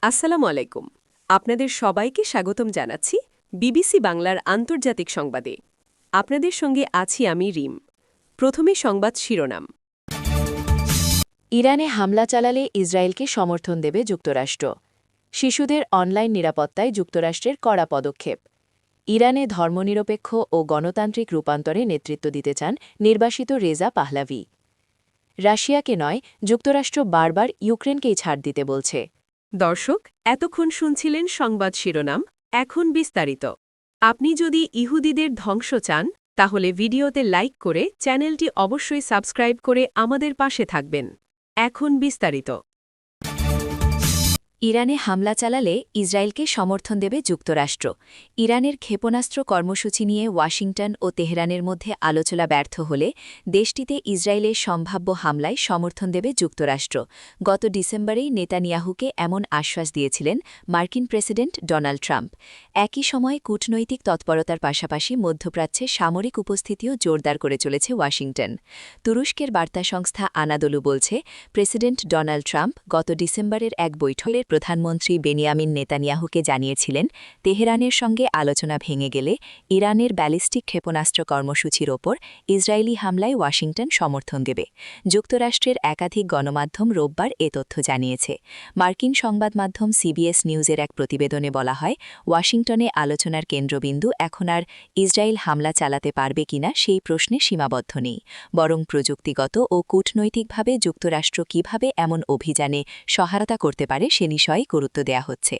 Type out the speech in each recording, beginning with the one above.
আসসালামু আলাইকুম। আপনাদের সবাইকে স্বাগতম জানাচ্ছি বিবিসি বাংলার আন্তর্জাতিক সংবাদে। আপনাদের সঙ্গে আছি আমি রিম। প্রথমে সংবাদ শিরোনাম। ইরানে হামলা চালালে ইসরায়েলকে সমর্থন দেবে যুক্তরাষ্ট্র। শিশুদের অনলাইন নিরাপত্তায় যুক্তরাষ্ট্রের কড়া পদক্ষেপ। ইরানে ধর্মনিরপেক্ষ ও গণতান্ত্রিক রূপান্তরে নেতৃত্ব দিতে চান নির্বাসিত রেজা পাহলাভি। রাশিয়াকে নয়, যুক্তরাষ্ট্র বারবার ইউক্রেনকেই ছাড় দিতে বলছে। দর্শক, এতক্ষণ শুনছিলেন সংবাদ শিরোনাম, এখন বিস্তারিত। আপনি যদি ইহুদিদের ধ্বংস চান, তাহলে ভিডিওতে লাইক করে চ্যানেলটি অবশ্যই সাবস্ক্রাইব করে আমাদের পাশে থাকবেন। এখন বিস্তারিত। ইরানে হামলা চালালে ইসরায়েলকে সমর্থন দেবে যুক্তরাষ্ট্র। ইরানের ক্ষেপণাস্ত্র কর্মসূচি নিয়ে ওয়াশিংটন ও তেহরানের মধ্যে আলোচনা ব্যর্থ হলে দেশটিতে ইসরায়েলের সম্ভাব্য হামলায় সমর্থন দেবে যুক্তরাষ্ট্র। গত ডিসেম্বরেই নেতানিয়াহুকে এমন আশ্বাস দিয়েছিলেন মার্কিন প্রেসিডেন্ট ডোনাল্ড ট্রাম্প। একই সময়ে কূটনৈতিক তৎপরতার পাশাপাশি মধ্যপ্রাচ্যে সামরিক উপস্থিতিও জোরদার করে চলেছে ওয়াশিংটন। তুরস্কের বার্তা সংস্থা আনাদোলু বলছে, প্রেসিডেন্ট ডোনাল্ড ট্রাম্প গত ডিসেম্বরের এক বৈঠকে প্রধানমন্ত্রী বেনিয়ামিন নেতানিয়াহুকে জানিয়েছিলেন, তেহরানের সঙ্গে আলোচনা ভেঙে গেলে ইরানের ব্যালিস্টিক ক্ষেপণাস্ত্র কর্মসূচির ওপর ইসরায়েলি হামলায় ওয়াশিংটন সমর্থন দেবে। যুক্তরাষ্ট্রের একাধিক গণমাধ্যম রোববার এ তথ্য জানিয়েছে। মার্কিন সংবাদ মাধ্যম সিবিএস নিউজের এক প্রতিবেদনে বলা হয়, ওয়াশিংটনে আলোচনার কেন্দ্রবিন্দু এখন আর ইসরায়েল হামলা চালাতে পারবে কিনা সেই প্রশ্নে সীমাবদ্ধ নেই, বরং প্রযুক্তিগত ও কূটনৈতিকভাবে যুক্তরাষ্ট্র কিভাবে এমন অভিযানে সহায়তা করতে পারে সে বিষয়ে গুরুত্ব দেয়া হচ্ছে।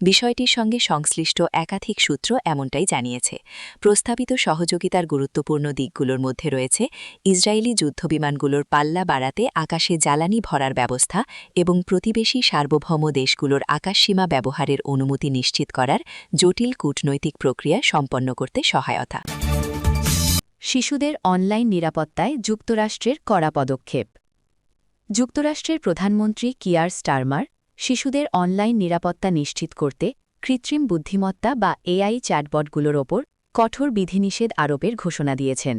বিষয়টির সঙ্গে সংশ্লিষ্ট একাধিক সূত্র এমনটাই জানিয়েছে। প্রস্তাবিত সহযোগিতার গুরুত্বপূর্ণ দিকগুলোর মধ্যে রয়েছে ইসরায়েলি যুদ্ধবিমানগুলোর পাল্লা বাড়াতে আকাশে জ্বালানি ভরার ব্যবস্থা এবং প্রতিবেশী সার্বভৌম দেশগুলোর আকাশসীমা ব্যবহারের অনুমতি নিশ্চিত করার জটিল কূটনৈতিক প্রক্রিয়া সম্পন্ন করতে সহায়তা। শিশুদের অনলাইন নিরাপত্তায় যুক্তরাষ্ট্রের কড়া পদক্ষেপ। যুক্তরাষ্ট্রের প্রধানমন্ত্রী কিয়ার স্টারমার শিশুদের অনলাইন নিরাপত্তা নিশ্চিত করতে কৃত্রিম বুদ্ধিমত্তা বা এআই চ্যাটবটগুলোর ওপর কঠোর বিধিনিষেধ আরোপের ঘোষণা দিয়েছেন।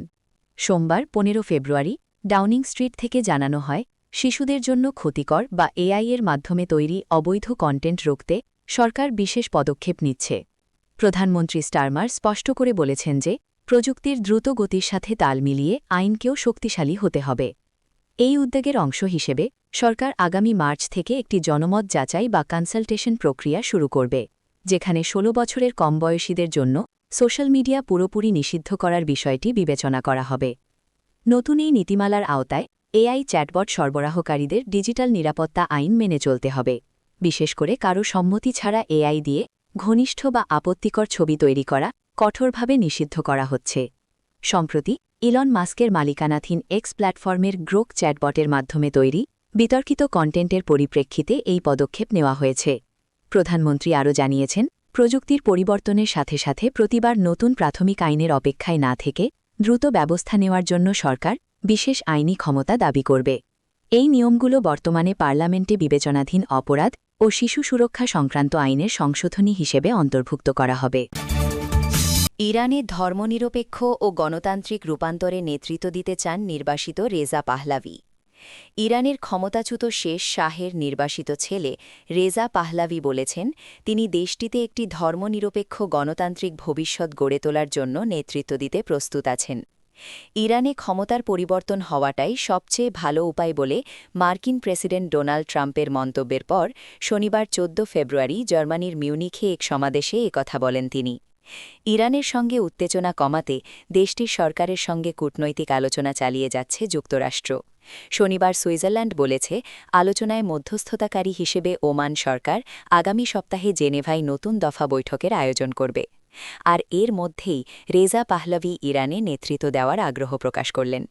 সোমবার ১৫ ফেব্রুয়ারি ডাউনিং স্ট্রিট থেকে জানানো হয়, শিশুদের জন্য ক্ষতিকর বা এআই এর মাধ্যমে তৈরি অবৈধ কন্টেন্ট রুখতে সরকার বিশেষ পদক্ষেপ নিচ্ছে। প্রধানমন্ত্রী স্টারমার স্পষ্ট করে বলেছেন যে, প্রযুক্তির দ্রুত গতির সাথে তাল মিলিয়ে আইনকেও শক্তিশালী হতে হবে। এই উদ্যোগের অংশ হিসেবে সরকার আগামী মার্চ থেকে একটি জনমত যাচাই বা কনসালটেশন প্রক্রিয়া শুরু করবে, যেখানে ১৬ বছরের কম বয়সীদের জন্য সোশ্যাল মিডিয়া পুরোপুরি নিষিদ্ধ করার বিষয়টি বিবেচনা করা হবে। নতুন এই নীতিমালার আওতায় এআই চ্যাটবট সরবরাহকারীদের ডিজিটাল নিরাপত্তা আইন মেনে চলতে হবে। বিশেষ করে কারো সম্মতি ছাড়া এআই দিয়ে ঘনিষ্ঠ বা আপত্তিকর ছবি তৈরি করা কঠোরভাবে নিষিদ্ধ করা হচ্ছে। সম্প্রতি ইলন মাস্কের মালিকানাধীন এক্স প্ল্যাটফর্মের গ্রোক চ্যাটবটের মাধ্যমে তৈরি বিতর্কিত কন্টেন্টের পরিপ্রেক্ষিতে এই পদক্ষেপ নেওয়া হয়েছে। প্রধানমন্ত্রী আরও জানিয়েছেন, প্রযুক্তির পরিবর্তনের সাথে সাথে প্রতিবার নতুন প্রাথমিক আইনের অপেক্ষায় না থেকে দ্রুত ব্যবস্থা নেওয়ার জন্য সরকার বিশেষ আইনি ক্ষমতা দাবি করবে। এই নিয়মগুলো বর্তমানে পার্লামেন্টে বিবেচনাধীন অপরাধ ও শিশু সুরক্ষা সংক্রান্ত আইনের সংশোধনী হিসেবে অন্তর্ভুক্ত করা হবে। ইরানে ধর্মনিরপেক্ষ ও গণতান্ত্রিক রূপান্তরে নেতৃত্ব দিতে চান নির্বাসিত রেজা পাহলাভি। ইরানের ক্ষমতাচ্যুত শেষ শাহের নির্বাসিত ছেলে রেজা পাহলাভি বলেছেন, তিনি দেশটিতে একটি ধর্মনিরপেক্ষ গণতান্ত্রিক ভবিষ্যৎ গড়ে তোলার জন্য নেতৃত্ব দিতে প্রস্তুত আছেন। ইরানে ক্ষমতার পরিবর্তন হওয়াটাই সবচেয়ে ভালো উপায় বলে মার্কিন প্রেসিডেন্ট ডোনাল্ড ট্রাম্পের মন্তব্যের পর শনিবার ১৪ ফেব্রুয়ারি জার্মানির মিউনিখে এক সমাবেশে একথা বলেন তিনি। ইরানের সঙ্গে উত্তেজনা কমাতে দেশটির সরকারের সঙ্গে কূটনৈতিক আলোচনা চালিয়ে যাচ্ছে যুক্তরাষ্ট্র। শনিবার সুইজারল্যান্ড বলেছে, আলোচনায় মধ্যস্থতাকারী হিসেবে ওমান সরকার আগামী সপ্তাহে জেনেভায় নতুন দফা বৈঠকের আয়োজন করবে। আর এর মধ্যেই রেজা পাহলাভি ইরানে নেতৃত্ব দেওয়ার আগ্রহ প্রকাশ করলেন।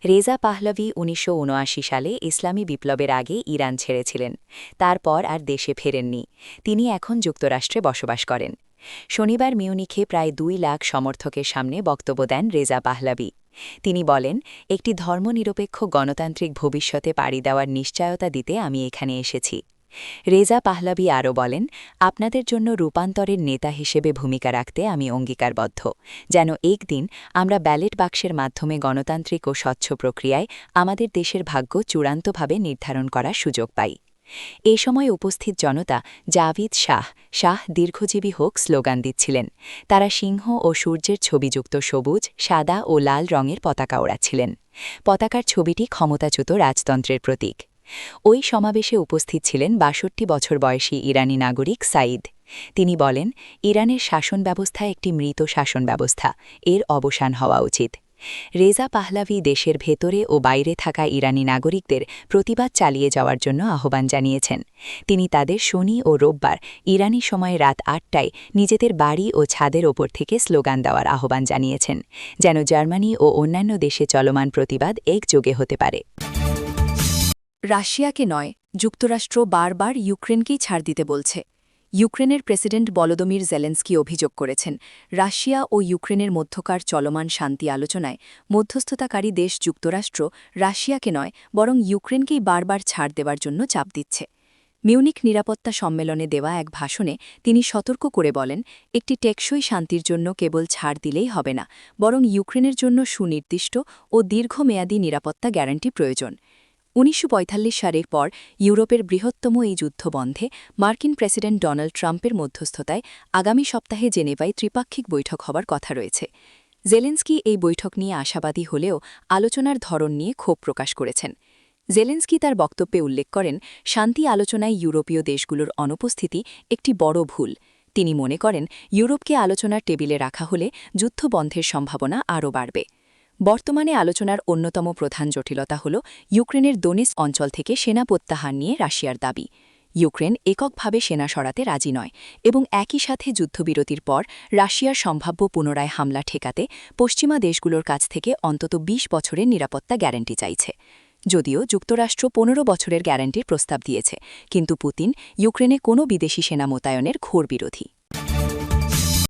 রেজা পাহলাভি ১৯৭৯ সালে ইসলামী বিপ্লবের আগে ইরান ছেড়েছিলেন। তারপর আর দেশে ফেরেননি। তিনি এখন যুক্তরাষ্ট্রে বসবাস করেন। শনিবার মিউনিখে প্রায় ২ লাখ সমর্থকের সামনে বক্তব্য দেন রেজা পাহলাভি। তিনি বলেন, একটি ধর্মনিরপেক্ষ গণতান্ত্রিক ভবিষ্যতে পাড়ি দেওয়ার নিশ্চয়তা দিতে আমি এখানে এসেছি। রেজা পাহলাভি আরও বলেন, আপনাদের জন্য রূপান্তরের নেতা হিসেবে ভূমিকা রাখতে আমি অঙ্গীকারবদ্ধ, যেন একদিন আমরা ব্যালট বাক্সের মাধ্যমে গণতান্ত্রিক ও স্বচ্ছ প্রক্রিয়ায় আমাদের দেশের ভাগ্য চূড়ান্তভাবে নির্ধারণ করার সুযোগ পাই। এ সময় উপস্থিত জনতা জাভিদ শাহ শাহ দীর্ঘজীবী হোক স্লোগান দিচ্ছিলেন। তারা সিংহ ও সূর্যের ছবিযুক্ত সবুজ, সাদা ও লাল রঙের পতাকা ওড়াচ্ছিলেন। পতাকার ছবিটি ক্ষমতাচ্যুত রাজতন্ত্রের প্রতীক। ওই সমাবেশে উপস্থিত ছিলেন ৬২ বছর বয়সী ইরানি নাগরিক সাঈদ। তিনি বলেন, ইরানের শাসন ব্যবস্থা একটি মৃত শাসন ব্যবস্থা, এর অবসান হওয়া উচিত। রেজা পাহলাভি দেশের ভেতরে ও বাইরে থাকা ইরানি নাগরিকদের প্রতিবাদ চালিয়ে যাওয়ার জন্য আহ্বান জানিয়েছেন। তিনি তাদের শনি ও রোববার ইরানি সময় রাত ৮টায় নিজেদের বাড়ি ও ছাদের ওপর থেকে স্লোগান দেওয়ার আহ্বান জানিয়েছেন, যেন জার্মানি ও অন্যান্য দেশে চলমান প্রতিবাদ একযোগে হতে পারে। রাশিয়াকে নয়, যুক্তরাষ্ট্র বারবার ইউক্রেনকেই ছাড় দিতে বলছে। ইউক্রেনের প্রেসিডেন্ট ভলোদিমির জেলেনস্কি অভিযোগ করেছেন, রাশিয়া ও ইউক্রেনের মধ্যকার চলমান শান্তি আলোচনায় মধ্যস্থতাকারী দেশ যুক্তরাষ্ট্র রাশিয়াকে নয়, বরং ইউক্রেনকেই বারবার ছাড় দেওয়ার জন্য চাপ দিচ্ছে। মিউনিক নিরাপত্তা সম্মেলনে দেওয়া এক ভাষণে তিনি সতর্ক করে বলেন, একটি টেকসই শান্তির জন্য কেবল ছাড় দিলেই হবে না, বরং ইউক্রেনের জন্য সুনির্দিষ্ট ও দীর্ঘমেয়াদী নিরাপত্তা গ্যারান্টি প্রয়োজন। ১৯৪৫ সালের পর ইউরোপের বৃহত্তম এই যুদ্ধ বন্ধে মার্কিন প্রেসিডেন্ট ডোনাল্ড ট্রাম্পের মধ্যস্থতায় আগামী সপ্তাহে জেনেভায় ত্রিপাক্ষিক বৈঠক হবার কথা রয়েছে। জেলেনস্কি এই বৈঠক নিয়ে আশাবাদী হলেও আলোচনার ধরন নিয়ে ক্ষোভ প্রকাশ করেছেন। জেলেনস্কি তার বক্তব্যে উল্লেখ করেন, শান্তি আলোচনায় ইউরোপীয় দেশগুলোর অনুপস্থিতি একটি বড় ভুল। তিনি মনে করেন, ইউরোপকে আলোচনার টেবিলে রাখা হলে যুদ্ধবন্ধের সম্ভাবনা আরও বাড়বে। বর্তমানে আলোচনার অন্যতম প্রধান জটিলতা হল ইউক্রেনের দোনেস অঞ্চল থেকে সেনা প্রত্যাহার নিয়ে রাশিয়ার দাবি। ইউক্রেন এককভাবে সেনা সরাতে রাজি নয় এবং একই সাথে যুদ্ধবিরতির পর রাশিয়ার সম্ভাব্য পুনরায় হামলা ঠেকাতে পশ্চিমা দেশগুলোর কাছ থেকে অন্তত ২০ বছরের নিরাপত্তা গ্যারান্টি চাইছে। যদিও যুক্তরাষ্ট্র ১৫ বছরের গ্যারান্টির প্রস্তাব দিয়েছে, কিন্তু পুতিন ইউক্রেনে কোনো বিদেশি সেনা মোতায়েনের ঘোর বিরোধী।